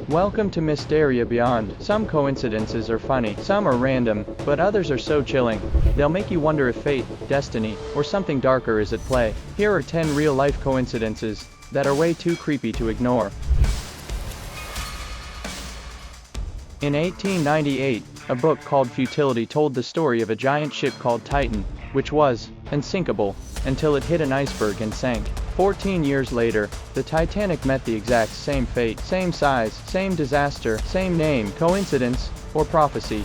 Welcome to Mysteria Beyond. Some coincidences are funny, some are random, but others are so chilling. They'll make you wonder if fate, destiny, or something darker is at play. Here are 10 real-life coincidences that are way too creepy to ignore. In 1898, a book called Futility told the story of a giant ship called Titan, which was unsinkable until it hit an iceberg and sank. 14 years later, the Titanic met the exact same fate, same size, same disaster, same name. Coincidence or prophecy?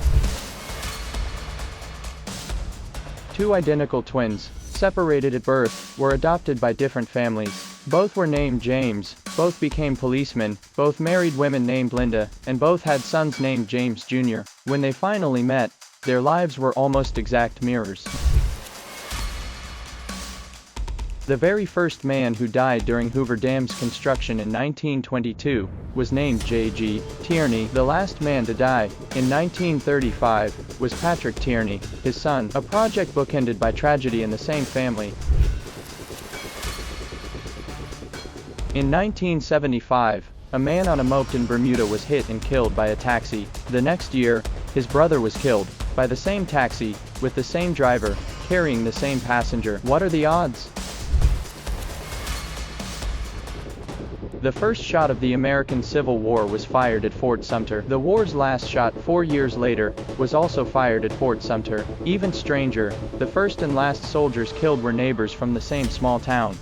Two identical twins, separated at birth, were adopted by different families. Both were named James, both became policemen, both married women named Linda, and both had sons named James Jr. When they finally met, their lives were almost exact mirrors. The very first man who died during Hoover Dam's construction in 1922 was named J.G. Tierney. The last man to die, in 1935, was Patrick Tierney, his son. A project bookended by tragedy in the same family. In 1975, a man on a moped in Bermuda was hit and killed by a taxi. The next year, his brother was killed by the same taxi, with the same driver, carrying the same passenger. What are the odds? The first shot of the American Civil War was fired at Fort Sumter. The war's last shot 4 years later was also fired at Fort Sumter. Even stranger, the first and last soldiers killed were neighbors from the same small town.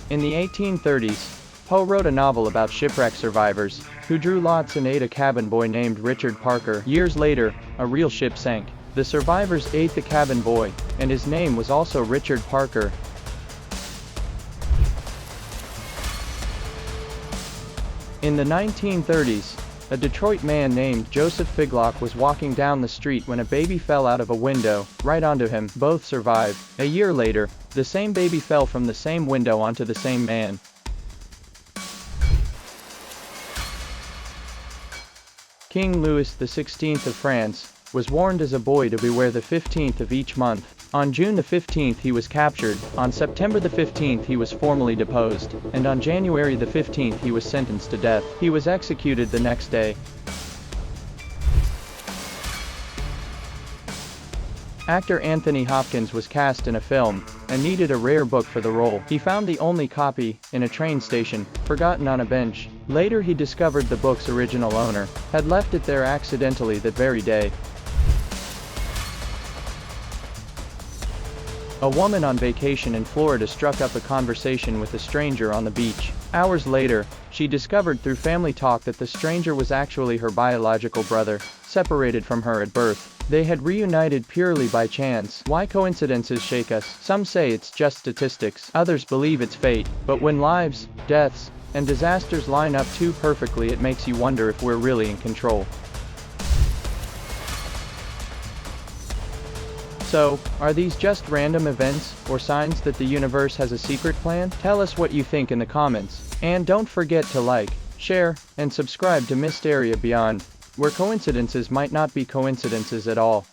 In the 1830s, Poe wrote a novel about shipwreck survivors, who drew lots and ate a cabin boy named Richard Parker. Years later, a real ship sank. The survivors ate the cabin boy, and his name was also Richard Parker. In the 1930s, a Detroit man named Joseph Figlock was walking down the street when a baby fell out of a window, right onto him. Both survived. A year later, the same baby fell from the same window onto the same man. King Louis XVI of France was warned as a boy to beware the 15th of each month. On June the 15th he was captured, on September the 15th he was formally deposed, and on January the 15th he was sentenced to death. He was executed the next day. Actor Anthony Hopkins was cast in a film, and needed a rare book for the role. He found the only copy, in a train station, forgotten on a bench. Later he discovered the book's original owner had left it there accidentally that very day. A woman on vacation in Florida struck up a conversation with a stranger on the beach. Hours later, she discovered through family talk that the stranger was actually her biological brother, separated from her at birth. They had reunited purely by chance. Why coincidences shake us? Some say it's just statistics, others believe it's fate. But when lives, deaths, and disasters line up too perfectly, it makes you wonder if we're really in control. So, are these just random events, or signs that the universe has a secret plan? Tell us what you think in the comments. And don't forget to like, share, and subscribe to Mysteria Beyond, where coincidences might not be coincidences at all.